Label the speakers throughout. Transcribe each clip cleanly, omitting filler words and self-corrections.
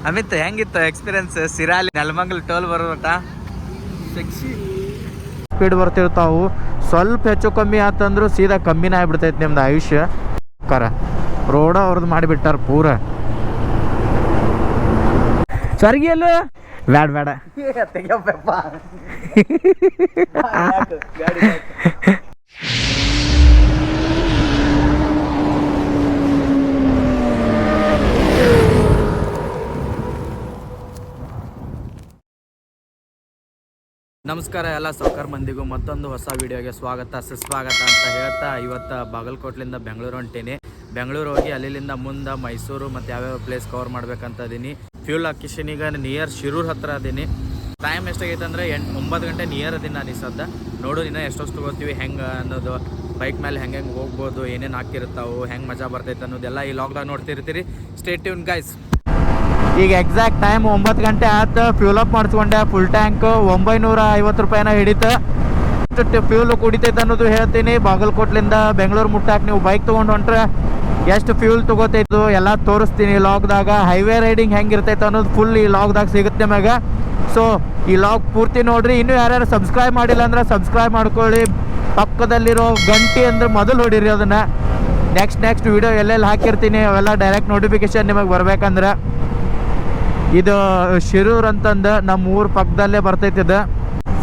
Speaker 1: ಅಮಿತ್ ಹೆಂಗಿತ್ತು experience ಸಿರಾಲಿ Nelamangala toll ಬರೋಟ?
Speaker 2: Speed ಬರ್ತಿರ್ತಾವು, ಸ್ವಲ್ಪ ಹೆಚ್ಚು ಕಮ್ಮಿ ಆತಂದ್ರು ಸೀದಾ ಕಮ್ಮಿನೇ ಆಗ್ಬಿಡ್ತೈತಿ ನಿಮ್ದು ಆಯುಷ್ಯ. ರೋಡ ಅವ್ರದ್ದು ಮಾಡಿಬಿಟ್ಟಾರ ಪೂರ. ಸ್ವರ್ಗಿಯಲ್ಲ ಬ್ಯಾಡ ಬೇಡ
Speaker 1: ನಮಸ್ಕಾರ ಎಲ್ಲ ಸಾವ್ಕಾರ ಮಂದಿಗೂ ಮತ್ತೊಂದು ಹೊಸ ವಿಡಿಯೋಗೆ ಸುಸ್ವಾಗತ ಅಂತ ಹೇಳ್ತಾ ಇವತ್ತು ಬಾಗಲಕೋಟ್ಲಿಂದ ಬೆಂಗಳೂರು ಹೊಂಟೀನಿ. ಬೆಂಗಳೂರು ಹೋಗಿ ಅಲ್ಲಿಂದ ಮುಂದೆ ಮೈಸೂರು ಮತ್ತು ಯಾವ್ಯಾವ ಪ್ಲೇಸ್ ಕವರ್ ಮಾಡ್ಬೇಕಂತ ಅದೀನಿ. ಫ್ಯೂಲ್ ಹಾಕಿಸಿನ ಈಗ ನಿಯರ್ ಶಿರೂರ್ ಹತ್ರ ಅದೀನಿ. ಟೈಮ್ ಎಷ್ಟಾಗೈತೆ ಅಂದರೆ 9 ಗಂಟೆ ನಿಯರ್ ಅದೀನಿ ನಾನು ಈ ಸದ್ದ. ನೋಡು ಇನ್ನೂ ಎಷ್ಟೊಷ್ಟು ತೊಗೋತೀವಿ ಹೆಂಗೆ ಅನ್ನೋದು, ಬೈಕ್ ಮೇಲೆ ಹೆಂಗೆ ಹೋಗ್ಬೋದು, ಏನೇನು ಹಾಕಿರ್ತಾವೆ, ಹೆಂಗೆ ಮಜಾ ಬರ್ತೈತೆ ಅನ್ನೋದೆಲ್ಲ ಈ ಲಾಗ್ದಾಗ ನೋಡ್ತಿರ್ತೀರಿ. Stay tune guys.
Speaker 2: ಈಗ ಎಕ್ಸಾಕ್ಟ್ ಟೈಮ್ 9 ಗಂಟೆ ಆಯ್ತು. ಫ್ಯೂಲ್ ಅಪ್ ಮಾಡಿಸ್ಕೊಂಡೆ. ಫುಲ್ ಟ್ಯಾಂಕ್ 950 ರೂಪಾಯಿನ ಹಿಡಿತು. ಎಷ್ಟು ಫ್ಯೂಲ್ ಕುಡಿತೈತೆ ಅನ್ನೋದು ಹೇಳ್ತೀನಿ. ಬಾಗಲಕೋಟ್ಲಿಂದ ಬೆಂಗಳೂರು ಮುಟ್ಟಾಕ ನೀವು ಬೈಕ್ ತೊಗೊಂಡು ಹೊಂಟ್ರೆ ಎಷ್ಟು ಫ್ಯೂಲ್ ತೊಗೋತೈತು ಎಲ್ಲ ತೋರಿಸ್ತೀನಿ ಲಾಗ್ದಾಗ. ಹೈವೇ ರೈಡಿಂಗ್ ಹೆಂಗಿರ್ತೈತೆ ಅನ್ನೋದು ಫುಲ್ ಈ ಲಾಗ್ದಾಗ ಸಿಗುತ್ತೆ ನಿಮಗೆ. ಸೊ ಈ ಲಾಗ್ ಪೂರ್ತಿ ನೋಡ್ರಿ. ಇನ್ನೂ ಯಾರ್ಯಾರು ಸಬ್ಸ್ಕ್ರೈಬ್ ಮಾಡಿಲ್ಲ ಅಂದ್ರೆ ಸಬ್ಸ್ಕ್ರೈಬ್ ಮಾಡ್ಕೊಳ್ಳಿ. ಪಕ್ಕದಲ್ಲಿರೋ ಗಂಟೆ ಅಂದ್ರೆ ಮೊದಲು ಹೊಡೀರಿ ಅದನ್ನು. ನೆಕ್ಸ್ಟ್ ವಿಡಿಯೋ ಎಲ್ಲೆಲ್ಲಿ ಹಾಕಿರ್ತೀನಿ ಅವೆಲ್ಲ ಡೈರೆಕ್ಟ್ ನೋಟಿಫಿಕೇಶನ್ ನಿಮಗೆ ಬರ್ಬೇಕಂದ್ರೆ. ಇದು ಶಿರೂರ್ ಅಂತಂದು ನಮ್ಮ ಊರ ಪಕ್ಕದಲ್ಲೇ ಬರ್ತೈತಿ. ಇದು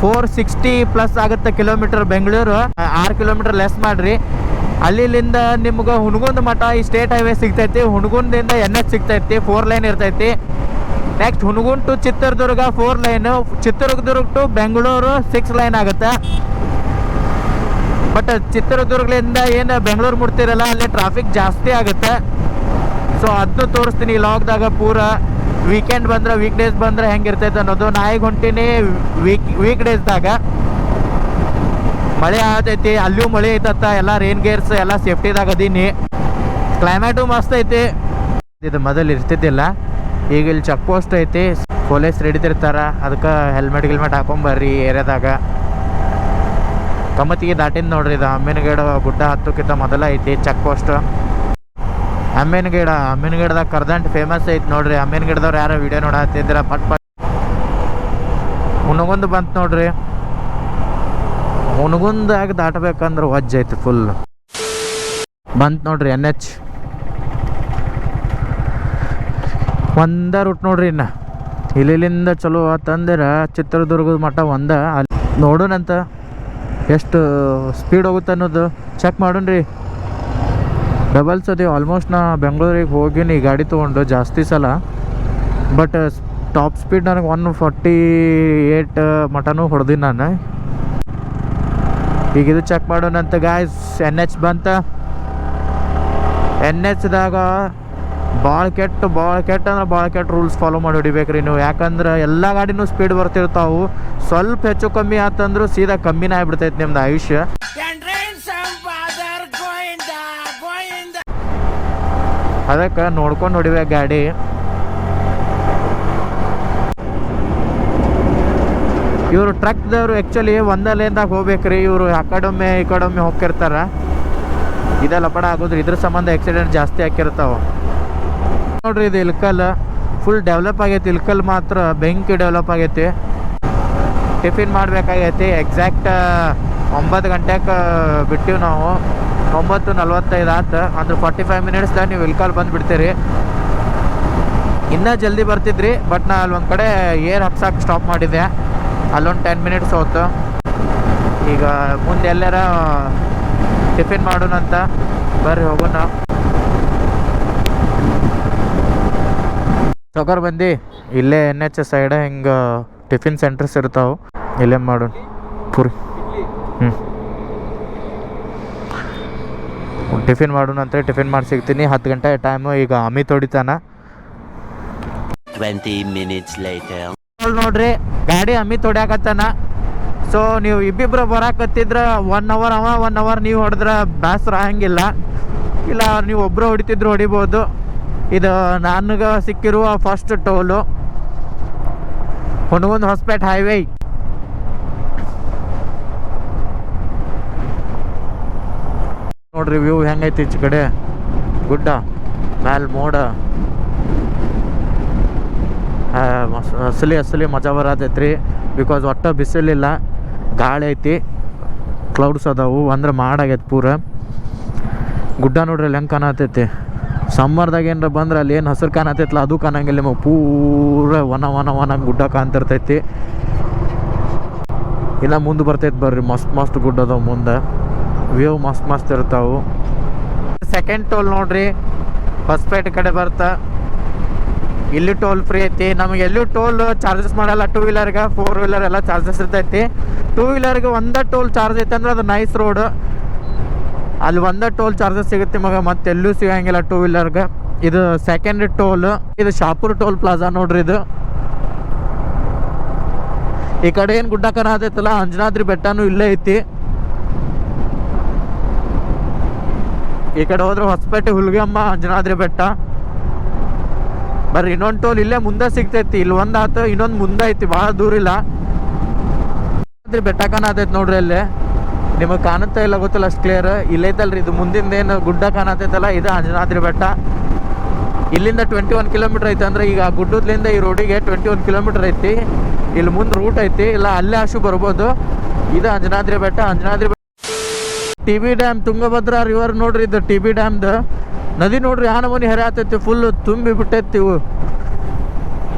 Speaker 2: 460+ ಆಗುತ್ತೆ ಕಿಲೋಮೀಟರ್. ಬೆಂಗಳೂರು 6 ಕಿಲೋಮೀಟರ್ ಲೆಸ್ ಮಾಡ್ರಿ. ಅಲ್ಲಿಂದ ನಿಮ್ಗೆ ಹುಣಗುಂದ ಮಠ ಈ ಸ್ಟೇಟ್ ಹೈವೇ ಸಿಗ್ತೈತಿ. ಹುಣಗುಂದಿಂದ NH ಸಿಗ್ತೈತಿ, 4 ಲೈನ್ ಇರ್ತೈತಿ. Next Hungund to Chitradurga 4 line, Chitradurga to Bengaluru 6 line ಆಗುತ್ತೆ. ಬಟ್ ಚಿತ್ರದುರ್ಗದಿಂದ ಏನು ಬೆಂಗಳೂರು ಮುಟ್ತಿರಲ್ಲ ಅಲ್ಲಿ ಟ್ರಾಫಿಕ್ ಜಾಸ್ತಿ ಆಗುತ್ತೆ. ಸೊ ಅದನ್ನು ತೋರಿಸ್ತೀನಿ ಈ ಲಾಗ್ದಾಗ ಪೂರ. ವೀಕೆಂಡ್ ಬಂದ್ರೆ ವೀಕ್ ಡೇಸ್ ಬಂದ್ರೆ ಹೆಂಗಿರ್ತೈತೆ ಅನ್ನೋದು. ನಾ ಈಗ ಹೊಂಟೀನಿ ವೀಕ್ ಡೇಸ್ದಾಗ. ಮಳೆ ಆಗತೈತಿ, ಅಲ್ಲೂ ಮಳೆ ಐತತ್ತ. ಎಲ್ಲ ರೇನ್ ಗೇರ್ಸ್ ಎಲ್ಲ ಸೇಫ್ಟಿದಾಗ ಅದೀನಿ. ಕ್ಲೈಮೇಟು ಮಸ್ತ್ ಐತಿ. ಇದು ಮೊದಲು ಇರ್ತಿದ್ದಿಲ್ಲ. ಈಗ ಇಲ್ಲಿ ಚೆಕ್ ಪೋಸ್ಟ್ ಐತಿ, ಪೊಲೀಸ್ ಹಿಡಿತಿರ್ತಾರ. ಅದಕ್ಕೆ ಹೆಲ್ಮೆಟ್ ಹಾಕೊಂಬರ್ರಿ ಏರಿಯಾದಾಗ. ಕಮ್ಮತ್ತಿಗೆ ದಾಟಿಂದ ನೋಡ್ರಿ. ಇದು ಅಮ್ಮಿನಗೇಡ ಗುಡ್ಡ ಹತ್ತಕ್ಕಿಂತ ಮೊದಲ ಐತಿ ಚೆಕ್ ಪೋಸ್ಟ್. ಅಮ್ಮಿನಗೇಡದಾಗ ಕರ್ದಂಟು ಫೇಮಸ್ ಐತಿ ನೋಡ್ರಿ. ಅಮ್ಮಿನಗೇಡದವ್ರು ಯಾರೋ ವಿಡಿಯೋ ನೋಡತ್ತಿದ್ರ ಪಟ್ ಹುಣಗುಂದ ಬಂತು ನೋಡ್ರಿ. ಹುಣಗುಂದಾಗ ದಾಟಬೇಕಂದ್ರೆ ವಜ್ಜ ಐತಿ ಫುಲ್. ಬಂತು ನೋಡ್ರಿ NH. ಒಂದ ರೂಟ್ ನೋಡ್ರಿ. ಇನ್ನು ಇಲ್ಲಿಂದ ಚಲೋ ಆತಂದ್ರೆ ಚಿತ್ರದುರ್ಗದ ಮಠ ಅಲ್ಲಿ ನೋಡೋಣಂತ ಎಷ್ಟು ಸ್ಪೀಡ್ ಹೋಗುತ್ತೆ ಅನ್ನೋದು ಚೆಕ್ ಮಾಡೋಣ್ರಿ. ಡಬಲ್ಸ್ ಅದೇ ಆಲ್ಮೋಸ್ಟ್ ನಾ ಬೆಂಗಳೂರಿಗೆ ಹೋಗಿನಿ ಗಾಡಿ ತೊಗೊಂಡು ಜಾಸ್ತಿ ಸಲ. ಬಟ್ ಟಾಪ್ ಸ್ಪೀಡ್ ನನಗೆ 148 ಮಟನೂ ಹೊಡೆದೀನಿ ನಾನು. ಈಗ ಇದು ಚೆಕ್ ಮಾಡೋಣಂತ ಗಾಯ್ಸ್. NH ಬಂತ. NHದಾಗ ಭಾಳ ಕೆಟ್ಟ ಅಂದ್ರೆ ಭಾಳ ಕೆಟ್ಟ ರೂಲ್ಸ್ ಫಾಲೋ ಮಾಡಿ ಹೊಡಿಬೇಕ್ರಿ ನೀವು. ಯಾಕಂದ್ರೆ ಎಲ್ಲ ಗಾಡಿನೂ ಸ್ಪೀಡ್ ಬರ್ತಿರ್ತಾವು. ಸ್ವಲ್ಪ ಹೆಚ್ಚು ಕಮ್ಮಿ ಆತಂದ್ರು ಸೀದಾ ಕಮ್ಮಿನೇ ಆಗ್ಬಿಡ್ತೈತಿ ನಿಮ್ದು ಆಯುಷ್ಯ. ಅದಕ್ಕೆ ನೋಡ್ಕೊಂಡು ಹೊಡಿಬೇಕು ಗಾಡಿ. ಇವರು ಟ್ರಕ್ದವರು ಆ್ಯಕ್ಚುಲಿ ಒಂದೇ ಲೇನ್ದಾಗ ಹೋಗ್ಬೇಕ್ರಿ. ಇವರು ಆ ಕಡೊಮ್ಮೆ ಈ ಕಡೊಮ್ಮೆ ಹೋಗ್ತಿರ್ತಾರ. ಇದೇ ಲಪಡ ಆಗೋದ್ರಿ. ಇದ್ರ ಸಂಬಂಧ ಆಕ್ಸಿಡೆಂಟ್ ಜಾಸ್ತಿ ಆಗಿರ್ತಾವ ನೋಡ್ರಿ. ಇದು ಇಲ್ಕಲ್ ಫುಲ್ ಡೆವಲಪ್ ಆಗೈತಿ. ಇಲ್ಕಲ್ ಮಾತ್ರ ಬೆಂಕಿ ಡೆವಲಪ್ ಆಗೈತಿ. ಟಿಫಿನ್ ಮಾಡಬೇಕಾಗೈತಿ. ಎಕ್ಸಾಕ್ಟ್ 9 ಗಂಟೆಗೆ ಬಿಟ್ಟಿವಿ ನಾವು. 9:45 ಆಯ್ತು. ಅಂದ್ರೆ 45 ಮಿನಿಟ್ಸ್ದಾಗ ನೀವು ಇಲ್ಕಲ್ ಬಂದುಬಿಡ್ತೀರಿ. ಇನ್ನೂ ಜಲ್ದಿ ಬರ್ತಿದ್ರಿ. ಬಟ್ ನಾ ಅಲ್ಲಿ ಒಂದು ಕಡೆ ಏರ್ ಹಾಕ್ಸಕ್ಕೆ ಸ್ಟಾಪ್ ಮಾಡಿದ್ದೆ. ಅಲ್ಲೊಂದು 10 ಮಿನಿಟ್ಸ್ ಹೋಯ್ತು. ಈಗ ಮುಂದೆ ಎಲ್ಲಾರ ಟಿಫಿನ್ ಮಾಡೋಣಂತ ಬರ್ರಿ ಹೋಗೋಣ. ಸೌಕರ್ ಬಂದು ಇಲ್ಲೇ NH ಸೈಡ ಹಿಂಗೆ ಟಿಫಿನ್ ಸೆಂಟರ್ಸ್ ಇರ್ತಾವೆ. ಇಲ್ಲೇ ಮಾಡೋಣ ಪೂರಿ. ಟಿಫಿನ್ ಮಾಡೋಣ ಅಂತ ಟಿಫಿನ್ ಮಾಡಿ ಸಿಗ್ತೀನಿ. 10 ಗಂಟೆ ಟೈಮು. ಈಗ ಅಮಿತ್ ಹೊಡಿತಾನ.
Speaker 3: 20 minutes later.
Speaker 2: ನೋಡ್ರಿ ಗಾಡಿ ಅಮಿತ್ ಹೊಡ್ಯಾಕತ್ತಾನ. ಸೊ ನೀವು ಇಬ್ಬಿಬ್ರು ಬರಾಕತ್ತಿದ್ರೆ 1 ಅವರ್ ಅವ 1 ಅವರ್ ನೀವು ಹೊಡೆದ್ರೆ ಬೇಸರ ಹಂಗಿಲ್ಲ. ಇಲ್ಲ ನೀವು ಒಬ್ಬರು ಹೊಡಿತಿದ್ರು ಹೊಡಿಬೋದು. ಇದು ನನಗೆ ಸಿಕ್ಕಿರುವ first toll Hungund Hosapete highway. ನೋಡ್ರಿ ವ್ಯೂ ಹೆಂಗೈತಿ. ಈಚೆ ಕಡೆ ಗುಡ್ಡ, ಮ್ಯಾಲ ಮೋಡ. ಅಸಲಿ ಮಜಾ ಬರತೈತ್ರಿ. ಬಿಕಾಸ್ ಒಟ್ಟು ಬಿಸಿಲಿಲ್ಲ, ಗಾಳಿ ಐತಿ, ಕ್ಲೌಡ್ಸ್ ಅದಾವು, ಅಂದ್ರೆ ಮಾಡಾಗೈತೆ ಪೂರ. ಗುಡ್ಡ ನೋಡ್ರಿ ಅಲ್ಲಿ ಹೆಂಗೆ ಕಾಣತೈತಿ. ಸಮ್ಮರ್ದಾಗ ಏನಾರ ಬಂದ್ರೆ ಅಲ್ಲಿ ಏನು ಹಸಿರು ಕಾಣತೈತಲ್ಲ ಅದು ಕಾಣಂಗಿಲ್ಲ ನಿಮಗೆ. ಪೂರ ವನ ಗುಡ್ಡ ಕಾಣ್ತಿರ್ತೈತಿ. ಇಲ್ಲ ಮುಂದೆ ಬರ್ತೈತೆ ಬರ್ರಿ, ಮಸ್ತ್ ಗುಡ್ಡ ಅದಾವ ಮುಂದೆ, ವ್ಯೂ ಮಸ್ತ್ ಇರ್ತಾವೆ. ಸೆಕೆಂಡ್ ಟೋಲ್ ನೋಡ್ರಿ, ಹೊಸಪೇಟೆ ಕಡೆ ಬರ್ತಾ ಇಲ್ಲಿ ಟೋಲ್ ಫ್ರೀ ಐತಿ. ನಮಗೆ ಎಲ್ಲೂ ಟೋಲ್ ಚಾರ್ಜಸ್ ಮಾಡಲ್ಲ. 2 ವೀಲರ್ಗೆ 4 ವೀಲರ್ ಎಲ್ಲ ಚಾರ್ಜಸ್ ಇರ್ತೈತಿ. 2 ವೀಲರ್ಗೆ ಒಂದೇ ಟೋಲ್ ಚಾರ್ಜ್ ಐತೆ ಅಂದ್ರೆ ಅದು ನೈಸ್ ರೋಡ್, ಅಲ್ಲಿ ಒಂದೇ ಟೋಲ್ ಚಾರ್ಜಸ್ ಸಿಗುತ್ತೆ ಮಗ, ಮತ್ತೆ ಎಲ್ಲೂ ಸಿಗಂಗಿಲ್ಲ 2 ವೀಲರ್ಗೆ. ಇದು ಸೆಕೆಂಡ್ ಟೋಲ್. ಇದು ಶಾಪುರ್ ಟೋಲ್ ಪ್ಲಾಜಾ ನೋಡ್ರಿ. ಇದು ಈ ಕಡೆ ಏನು ಗುಡ್ಡ ಕಾಣತೈತಲ್ಲ, ಅಂಜನಾದ್ರಿ ಬೆಟ್ಟನೂ ಇಲ್ಲೇ ಐತಿ. ಈ ಕಡೆ ಹೋದ್ರೆ ಹೊಸಪೇಟೆ, ಹುಲ್ಗಮ್ಮ, ಅಂಜನಾದ್ರಿ ಬೆಟ್ಟ. ಬರ್ರಿ ಇನ್ನೊಂದು ಟೋಲ್ ಇಲ್ಲೇ ಮುಂದೆ ಸಿಗ್ತೈತಿ. ಇಲ್ಲಿ ಒಂದು ಆತು, ಇನ್ನೊಂದು ಮುಂದೆ ಐತಿ, ಭಾಳ ದೂರ ಇಲ್ಲ. ಬೆಟ್ಟ ಕಾಣತೈತಿ ನೋಡ್ರಿ, ಅಲ್ಲಿ ನಿಮಗೆ ಕಾಣುತ್ತಾ ಇಲ್ಲ ಗೊತ್ತಿಲ್ಲ ಅಷ್ಟು ಕ್ಲಿಯರ್. ಇಲ್ಲೈತಲ್ರಿ ಇದು ಮುಂದಿಂದ ಏನು ಗುಡ್ಡ ಕಾಣತೈತಲ್ಲ, ಇದು ಅಂಜನಾದ್ರಿ ಬೆಟ್ಟ. ಇಲ್ಲಿಂದ 21 ಕಿಲೋಮೀಟರ್ ಐತಿ. ಅಂದ್ರೆ ಈಗ ಗುಡ್ಡದ್ಲಿಂದ ಈ ರೋಡಿಗೆ 21 ಕಿಲೋಮೀಟರ್ ಐತಿ. ಇಲ್ಲಿ ಮುಂದೆ ರೂಟ್ ಐತಿ, ಇಲ್ಲ ಅಲ್ಲೇ ಅಷ್ಟು ಬರ್ಬೋದು. ಇದು ಅಂಜನಾದ್ರಿ ಬೆಟ್ಟ. TB ಡ್ಯಾಮ್, ತುಂಗಭದ್ರಾ ರಿವರ್ ನೋಡ್ರಿ. ಇದು TB ಡ್ಯಾಮ್ದು ನದಿ ನೋಡ್ರಿ, ಆ ನಮೂನಿ ಹರಿ ಆತೈತಿ, ಫುಲ್ ತುಂಬಿ ಬಿಟ್ಟೈತಿ.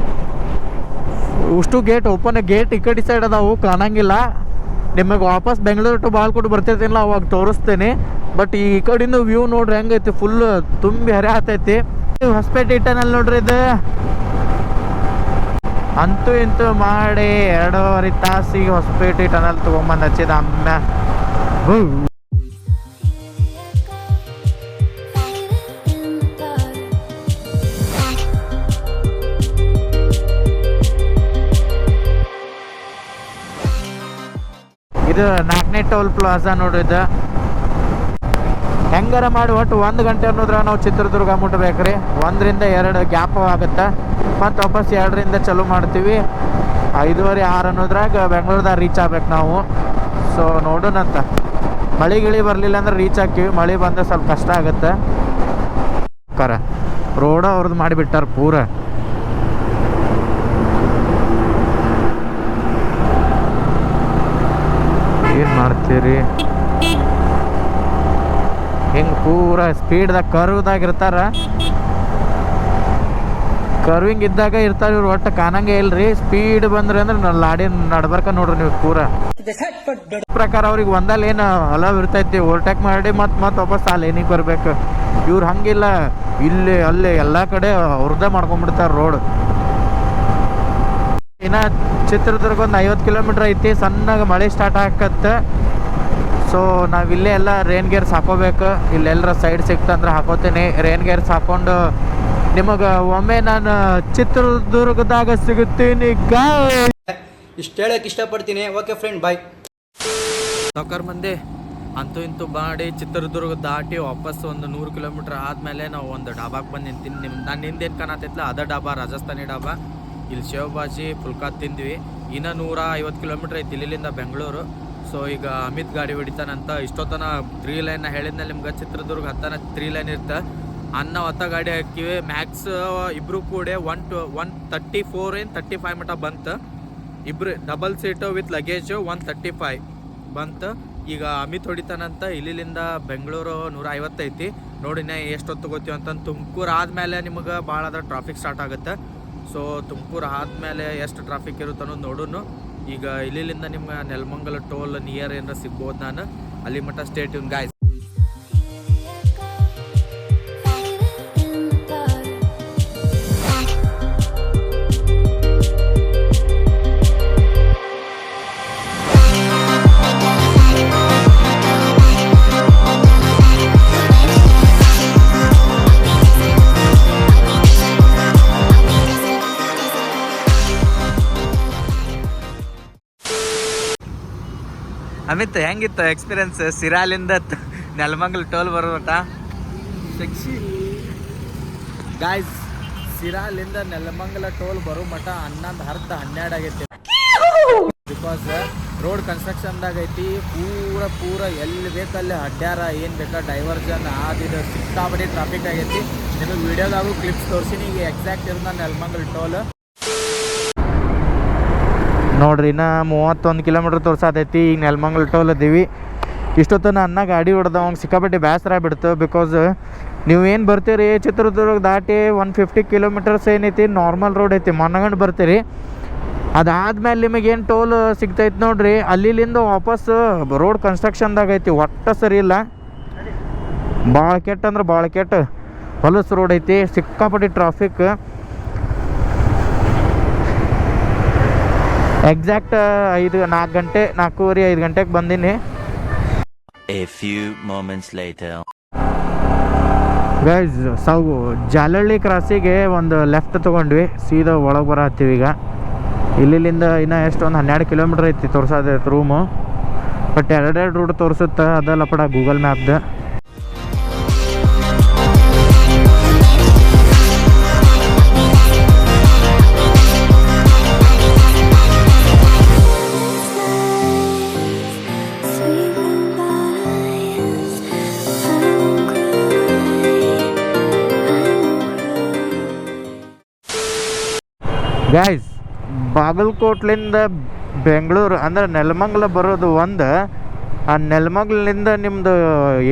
Speaker 2: ಉಷ್ಟು ಗೇಟ್ ಓಪನ್, ಗೇಟ್ ಈ ಕಡೆ ಸೈಡ್ ಅದಾವು, ಕಾಣಂಗಿಲ್ಲ. ನಿಮಗೆ ವಾಪಸ್ ಬೆಂಗಳೂರು ಟು ಬಾಗಲಕೋಟೆ ಬರ್ತಿರ್ತೀನಿಲ್ಲ ಅವಾಗ ತೋರಿಸ್ತೇನೆ. ಬಟ್ ಈ ಕಡೆಯಿಂದ ವ್ಯೂ ನೋಡ್ರಿ ಹೆಂಗೈತಿ, ಫುಲ್ ತುಂಬಿ ಹರಿ ಆತೈತಿ. ಹೊಸಪೇಟೆ ಟನಲ್ ನೋಡ್ರಿ. ಇದು ಅಂತೂ ಇಂತೂ ಮಾಡಿ 2.5 ತಾಸಿಗೆ ಹೊಸಪೇಟೆ ಟನಲ್ ತೊಗೊಂಬಂದು ಹಚ್ಚಿದ ಅಮ್ಮ. ಇದು 4ನೇ ಟೋಲ್ ಪ್ಲಾಜಾ ನೋಡ್ರಿ. ಇದು ಹೆಂಗಾರ ಮಾಡಿ ಒಟ್ಟು 1 ಗಂಟೆ ಅನ್ನೋದ್ರ ನಾವು ಚಿತ್ರದುರ್ಗ ಮುಟ್ಬೇಕ್ರಿ. 1 ರಿಂದ 2 ಗ್ಯಾಪ್ ಆಗುತ್ತೆ, ಮತ್ತು ವಾಪಸ್ 2 ರಿಂದ ಚಾಲೂ ಮಾಡ್ತೀವಿ. 5:30 6 ಅನ್ನೋದ್ರಾಗ ಬೆಂಗಳೂರ್ದಾಗ ರೀಚ್ ಆಗ್ಬೇಕು ನಾವು. ಸೊ ನೋಡೋಣಂತ, ಮಳೆ ಗಿಳಿ ಬರಲಿಲ್ಲ ಅಂದ್ರೆ ರೀಚ್ ಆಗ್ತೀವಿ. ಮಳೆ ಬಂದರೆ ಸ್ವಲ್ಪ ಕಷ್ಟ ಆಗುತ್ತೆ. ರೋಡ ಅವ್ರದ್ದು ಮಾಡಿಬಿಟ್ಟಾರ ಪೂರ. ಏನು ಮಾಡ್ತೀರಿ, ಹಿಂಗೆ ಪೂರ ಸ್ಪೀಡ್ದಾಗ ಕರ್ವ್ದಾಗಿರ್ತಾರ. ಕರ್ವಿಂಗ್ ಇದ್ದಾಗ ಇರ್ತಾರೆ ಇವ್ರು, ಒಟ್ಟು ಕಾಣಂಗೆ ಇಲ್ರಿ. ಸ್ಪೀಡ್ ಬಂದ್ರೆ ಅಂದ್ರೆ ಲಾಡಿ ನಡ್ಬರ್ಕ ನೋಡ್ರಿ ನೀವು ಪೂರ. ಪ್ರಕಾರ ಅವ್ರಿಗೆ ಒಂದಲ್ಲಿ ಏನು ಹಲವು ಇರ್ತೈತಿ, ಓವರ್ಟೇಕ್ ಮಾಡಿ ಮತ್ತೆ ವಾಪಸ್ ಆ ಲೈನಿಗೆ ಬರ್ಬೇಕು. ಇವ್ರು ಹಂಗಿಲ್ಲ, ಇಲ್ಲಿ ಅಲ್ಲಿ ಎಲ್ಲ ಕಡೆ ಅವ್ರದ್ದೇ ಮಾಡ್ಕೊಂಡ್ಬಿಡ್ತಾರೆ ರೋಡ್. ಇನ್ನು ಚಿತ್ರದುರ್ಗ ಒಂದು 50 ಕಿಲೋಮೀಟ್ರ್ ಐತಿ. ಸಣ್ಣಗೆ ಮಳೆ ಸ್ಟಾರ್ಟ್ ಆಕತ್ತೆ. ಸೊ ನಾವಿಲ್ಲೇ ಎಲ್ಲ ರೇನ್ ಗೇರ್ಸ್ ಹಾಕೋಬೇಕು. ಇಲ್ಲೆಲ್ಲರ ಸೈಡ್ ಸಿಕ್ತಂದ್ರೆ ಹಾಕೋತೀನಿ. ರೇನ್ ಗೇರ್ಸ್ ಹಾಕೊಂಡು ನಿಮಗೆ ಒಮ್ಮೆ ನಾನು ಚಿತ್ರದುರ್ಗದಾಗ ಸಿಗುತ್ತೀನಿ.
Speaker 1: ಇಷ್ಟು ಹೇಳಕ್ಕೆ ಇಷ್ಟಪಡ್ತೀನಿ. ಓಕೆ ಫ್ರೆಂಡ್, ಬಾಯ್. ಸಾವ್ಕಾರ ಮಂದಿ ಅಂತೂ ಇಂತೂ ಮಾಡಿ ಚಿತ್ರದುರ್ಗ ದಾಟಿ ವಾಪಸ್ ಒಂದು 100 ಕಿಲೋಮೀಟ್ರ್ ಆದಮೇಲೆ ನಾವು ಒಂದು ಡಾಬಾಗೆ ಬಂದು ನಿಂತೀನಿ. ನಾನು ಹಿಂದೇನು ಕಾಣತ್ತೈತಲ್ಲ ಅದ ಡಾಬಾ, ರಾಜಸ್ಥಾನಿ ಡಾಬಾ. ಇಲ್ಲಿ ಶೇವ್ ಭಾಜಿ ಫುಲ್ಕಾ ತಿಂದ್ವಿ. ಇನ್ನು 150 ಕಿಲೋಮೀಟ್ರ್ ಐತಿ ಇಲ್ಲಿಂದ ಬೆಂಗಳೂರು. ಸೊ ಈಗ ಅಮಿತ್ ಗಾಡಿ ಹೊಡಿತಾನಂತ. ಇಷ್ಟೊತ್ತನ 3 ಲೈನ್ ಹೇಳಿದ್ಮೇಲೆ ನಿಮ್ಗೆ ಚಿತ್ರದುರ್ಗ ಹತ್ತನ 3 ಲೈನ್ ಇರ್ತ. ಅನ್ನ ಹೊತ್ತ ಗಾಡಿ ಹಾಕಿವಿ. ಮ್ಯಾಕ್ಸ್ ಇಬ್ರು ಕೂಡ 134 ಏನು 35 ಮಟ ಬಂತು. ಇಬ್ರು ಡಬಲ್ ಸೀಟು ವಿತ್ ಲಗೇಜು 135 ಬಂತು. ಈಗ ಅಮಿತ್ ಹೊಡಿತಾನಂತ. ಇಲ್ಲಿಂದ ಬೆಂಗಳೂರು 150 ಐತಿ. ನೋಡಿನ ಎಷ್ಟು ಹೊತ್ತು ಗೊತ್ತೀವಿ ಅಂತಂದು. ತುಮಕೂರು ಆದಮೇಲೆ ನಿಮಗೆ ಭಾಳ ಅದ ಟ್ರಾಫಿಕ್ ಸ್ಟಾರ್ಟ್ ಆಗುತ್ತೆ. ಸೊ ತುಮಕೂರು ಆದಮೇಲೆ ಎಷ್ಟು ಟ್ರಾಫಿಕ್ ಇರುತ್ತೆ ಅನ್ನೋದು ನೋಡೋಣ. ಈಗ ಇಲ್ಲಿಂದ ನಿಮ್ಗೆ ನೆಲಮಂಗಲ ಟೋಲ್ ನಿಯರ್ ಏನಾರ ಸಿಗ್ಬೋದು. ನಾನು ಅಲ್ಲಿ ಮಟ್ಟ ಸ್ಟೇ ಟ್ಯೂನ್ ಗಾಯ್ಸ್. ಅಮಿತ್ ಹೆಂಗಿತ್ತು ಎಕ್ಸ್ಪೀರಿಯನ್ಸ್ ಸಿರಾಲಿಂದ ನೆಲಮಂಗಲ ಟೋಲ್ ಬರೋಟ? ಸೆಕ್ಸಿ ಗಾಯ್ಸ್, ಸಿರಾಲಿಂದ ನೆಲಮಂಗಲ ಟೋಲ್ ಬರೋ ಮಟ 11:30-12 ಆಗೈತಿ. ಬಿಕಾಸ್ ರೋಡ್ ಕನ್ಸ್ಟ್ರಕ್ಷನ್ದಾಗ ಐತಿ. ಪೂರ ಎಲ್ಲಿ ಬೇಕಲ್ಲಿ ಅಡ್ಡಾರ, ಏನು ಬೇಕಾ ಡೈವರ್ಜನ್ ಆದಿದ್ದು ಸಿಕ್ಕಾಪಟ್ಟೆ ಟ್ರಾಫಿಕ್ ಆಗೈತಿ. ನಿಮಗೆ ವಿಡಿಯೋದಾಗೂ ಕ್ಲಿಪ್ಸ್ ತೋರಿಸಿನಿ. ಈಗ ಎಕ್ಸಾಕ್ಟ್ ಇರೋದು ನೆಲಮಂಗಲ ಟೋಲ್.
Speaker 2: ನೋಡ್ರಿ ಇನ್ನ 31 ಕಿಲೋಮೀಟ್ರ್ ತೋರ್ಸಾತೈತಿ. ಈಗ ನೆಲಮಂಗಲ ಟೋಲ್ ಅದೀವಿ. ಇಷ್ಟೊತ್ತನ ಅನ್ನ ಗಾಡಿ ಹೊಡೆದ ಅವಂಗೆ ಸಿಕ್ಕಾಪಟ್ಟೆ ಬೇಸರ ಆಗ್ಬಿಡ್ತು. ಬಿಕಾಸ್ ನೀವೇನು ಬರ್ತೀರಿ ಚಿತ್ರದುರ್ಗ ದಾಟಿ 150 ಕಿಲೋಮೀಟರ್ಸ್ ಏನೈತಿ ನಾರ್ಮಲ್ ರೋಡ್ ಐತಿ, ಮನಗಂಡು ಬರ್ತೀರಿ. ಅದಾದ್ಮೇಲೆ ನಿಮಗೇನು ಟೋಲ್ ಸಿಗ್ತೈತೆ ನೋಡ್ರಿ, ಅಲ್ಲಿಂದ ವಾಪಸ್ ರೋಡ್ ಕನ್ಸ್ಟ್ರಕ್ಷನ್ದಾಗ ಐತಿ, ಒಟ್ಟು ಸರಿ ಇಲ್ಲ. ಭಾಳ ಕೆಟ್ಟ ಅಂದ್ರೆ ಭಾಳ ಕೆಟ್ಟ ಹೊಲಸು ರೋಡ್ ಐತಿ, ಸಿಕ್ಕಾಪಟ್ಟಿ ಟ್ರಾಫಿಕ್. ಎಕ್ಸಾಕ್ಟ್ 4 ಗಂಟೆ 4:45 ಗಂಟೆಗೆ ಬಂದೀನಿ.
Speaker 3: A few moments later.
Speaker 2: Guys Jalahalli ಕ್ರಾಸಿಗೆ ಒಂದು ಲೆಫ್ಟ್ ತೊಗೊಂಡ್ವಿ, ಸೀದಾ ಒಳಗೆ ಬರತ್ತೀವಿ. ಈಗ ಇಲ್ಲಿಂದ ಇನ್ನೂ ಎಷ್ಟು ಒಂದು 12 ಕಿಲೋಮೀಟ್ರ್ ಐತಿ ತೋರ್ಸೋದೈತೆ ರೂಮು. ಬಟ್ ಎರಡೆರಡು ರೂಟ್ ತೋರಿಸುತ್ತೆ, ಅದಲ್ಲ ಪಡ ಗೂಗಲ್ ಮ್ಯಾಪ್ದು. ಗೈಸ್ ಬಾಗಲಕೋಟ್ಲಿಂದ ಬೆಂಗಳೂರು ಅಂದ್ರೆ ನೆಲಮಂಗಲ ಬರೋದು ಒಂದು, ಆ ನೆಲಮಂಗಲಿಂದ ನಿಮ್ಮದು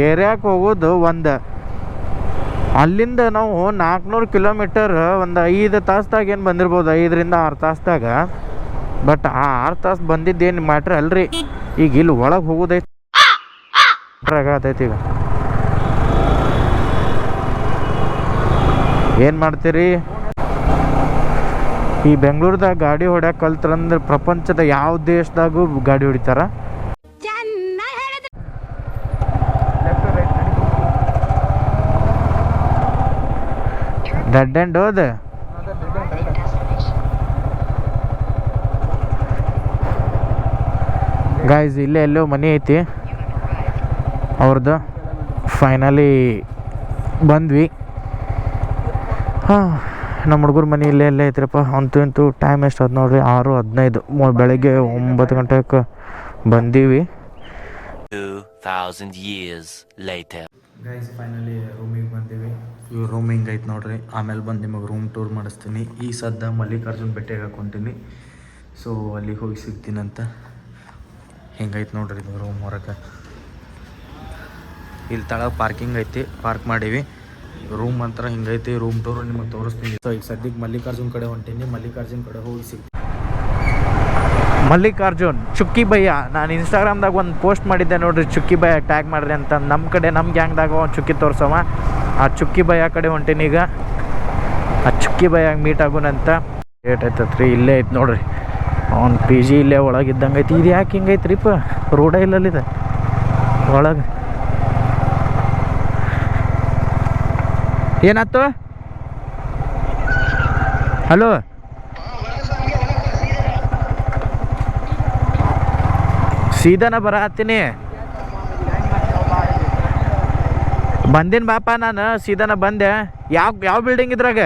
Speaker 2: ಏರಿಯಾಕ್ಕೆ ಹೋಗೋದು ಒಂದು. ಅಲ್ಲಿಂದ ನಾವು 400 ಕಿಲೋಮೀಟರ್ ಒಂದು 5 ತಾಸ್ದಾಗ ಏನು ಬಂದಿರ್ಬೋದು, 5ರಿಂದ 6 ತಾಸ್ದಾಗ. ಬಟ್ ಆ 6 ತಾಸು ಬಂದಿದ್ದೇನು ಮ್ಯಾಟ್ರ್ ಅಲ್ರಿ, ಈಗ ಇಲ್ಲಿ ಒಳಗೆ ಹೋಗೋದೈತಿ ಆಗತೈತಿ. ಈಗ ಏನು ಮಾಡ್ತೀರಿ, ಈ ಬೆಂಗಳೂರದಾಗ ಗಾಡಿ ಹೊಡ್ಯಾಕೆ ಕಲ್ತ್ರಂದ್ರೆ ಪ್ರಪಂಚದ ಯಾವ ದೇಶದಾಗೂ ಗಾಡಿ ಹೊಡಿತಾರ. ಡೆಡ್ ಎಂಡ್ ಹೋದ ಗಾಯ್ಸ್. ಇಲ್ಲೇ ಎಲ್ಲೋ ಮನೆ ಐತಿ ಅವ್ರದ್ದು. ಫೈನಲಿ ಬಂದ್ವಿ. ಹಾಂ, ನಮ್ಮ ಹುಡುಗರ ಮನೆ ಇಲ್ಲೇ ಐತ್ರಪ್ಪ. ಅಂತೂ ಟೈಮ್ ಎಷ್ಟು ಅದು ನೋಡ್ರಿ, 6:15. ಬೆಳಗ್ಗೆ 9 ಗಂಟೆಗೆ ಬಂದೀವಿ.
Speaker 3: 2000 years later.
Speaker 1: ಗೈಸ್ ಫೈನಲಿ ರೂಮಿಗೆ ಬಂದೀವಿ.
Speaker 2: ಇವ್ರು ರೂಮ್ ಹಿಂಗೈತೆ ನೋಡ್ರಿ. ಆಮೇಲೆ ಬಂದು ನಿಮಗೆ ರೂಮ್ ಟೂರ್ ಮಾಡಿಸ್ತೀನಿ. ಈ ಸದ್ದ ಮಲ್ಲಿಕಾರ್ಜುನ್ ಬೆಟ್ಟೆಗೆ ಹಾಕ್ಕೊಂತೀನಿ. ಸೊ ಅಲ್ಲಿಗೆ ಹೋಗಿ ಸಿಗ್ತೀನಂತ. ಹಿಂಗೈತೆ ನೋಡ್ರಿ ಇದು ರೂಮ್ ಹೊರಗೆ. ಇಲ್ಲಿ ತಳಗ ಪಾರ್ಕಿಂಗ್ ಐತಿ, ಪಾರ್ಕ್ ಮಾಡೀವಿ. ರೂಮ್ ಮಾತ್ರ ಹಿಂಗೈತಿ. ರೂಮ್ ಟೂರು ನಿಮಗೆ ತೋರಿಸ್ತೀನಿ. ಸೊ ಈಗ ಸದ್ಯಕ್ಕೆ ಮಲ್ಲಿಕಾರ್ಜುನ್ ಕಡೆ ಹೊಂಟೀನಿ. ಮಲ್ಲಿಕಾರ್ಜುನ್ ಕಡೆ ಹೋಗಿ ಸಿಗ್ತೀನಿ. ಮಲ್ಲಿಕಾರ್ಜುನ್ ಚುಕ್ಕಿ ಭಯ್ಯ, ನಾನು ಇನ್ಸ್ಟಾಗ್ರಾಮ್ದಾಗ ಒಂದು ಪೋಸ್ಟ್ ಮಾಡಿದ್ದೆ ನೋಡ್ರಿ, ಚುಕ್ಕಿ ಭಯ್ಯ ಟ್ಯಾಗ್ ಮಾಡ್ರಿ ಅಂತ. ನಮ್ಮ ಕಡೆ ನಮ್ಮ ಗ್ಯಾಂಗ್ದಾಗ ಒಂದು ಚುಕ್ಕಿ ತೋರ್ಸವ. ಆ ಚುಕ್ಕಿ ಭಯ್ಯ ಕಡೆ ಹೊಂಟೀನಿ ಈಗ. ಆ ಚುಕ್ಕಿ ಭಯ್ಯಾಗ ಮೀಟ್ ಆಗೋಣಂತ. ಏಟ್ ಐತತ್ರಿ, ಇಲ್ಲೇ ಐತೆ ನೋಡ್ರಿ ಅವ್ನು PG. ಇಲ್ಲೇ ಒಳಗಿದ್ದಂಗೆ ಐತಿ. ಇದು ಯಾಕೆ ಹಿಂಗೈತ್ರಿಪ್ಪ, ರೋಡ ಇಲ್ಲಲ್ಲಿದೆ ಒಳಗೆ. ಏನಾಯ್ತು? ಹಲೋ, ಸೀದಾನ ಬರತ್ತೀನಿ. ಬಂದಿನ ಬಾಪ, ನಾನು ಸೀದಾನ ಬಂದೆ. ಯಾವ ಬಿಲ್ಡಿಂಗ್ ಇದ್ರಾಗ?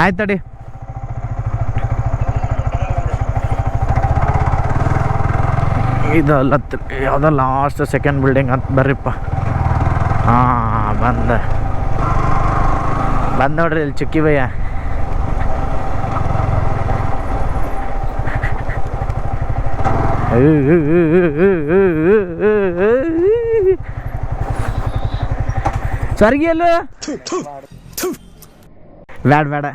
Speaker 2: ಆಯ್ತಡಿ. ಇದಲ್ಲ ಯಾವುದೋ ಲಾಸ್ಟ್ ಸೆಕೆಂಡ್ ಬಿಲ್ಡಿಂಗ್ ಅಂತ ಬರ್ರಿಪ್ಪ. ಹಾಂ ಬಂದ ನೋಡ್ರಿ ಇಲ್ಲಿ ಚುಕ್ಕಿ ಭಯ್ಯ. ಸರ್ಗಿ ಅಲ್ಲ ಬೇಡ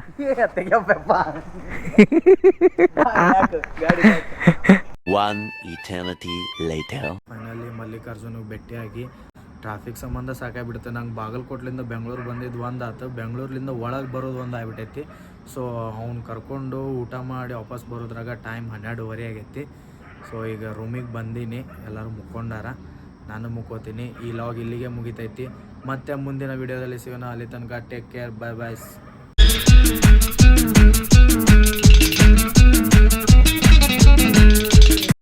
Speaker 3: One eternity later.
Speaker 1: ಫೈನಲಿ ಮಲ್ಲಿಕಾರ್ಜುನಿಗೆ ಭೇಟಿಯಾಗಿ ಟ್ರಾಫಿಕ್ ಸಂಬಂಧ ಸಾಕಾಗ್ಬಿಡುತ್ತೆ. ನಂಗೆ ಬಾಗಲಕೋಟ್ಲಿಂದ ಬೆಂಗಳೂರು ಬಂದಿದ್ದು ಒಂದು ಆತು, ಬೆಂಗಳೂರಿಂದ ಒಳಗೆ ಬರೋದು ಒಂದು ಆಗ್ಬಿಟ್ಟೈತಿ. ಸೊ ಅವ್ನು ಕರ್ಕೊಂಡು ಊಟ ಮಾಡಿ ವಾಪಸ್ ಬರೋದ್ರಾಗ ಟೈಮ್ 12:30 ಆಗೈತಿ. ಸೊ ಈಗ ರೂಮಿಗೆ ಬಂದೀನಿ, ಎಲ್ಲರೂ ಮುಕ್ಕೊಂಡಾರ, ನಾನು ಮುಕ್ಕೋತೀನಿ. ಈ ಲಾಗ್ ಇಲ್ಲಿಗೆ ಮುಗಿತೈತಿ. ಮತ್ತೆ ಮುಂದಿನ ವಿಡಿಯೋದಲ್ಲಿ ಸಿಗೋಣ. ಅಲ್ಲಿ ತನಕ ಟೇಕ್ ಕೇರ್, ಬೈ ಬಾಯ್.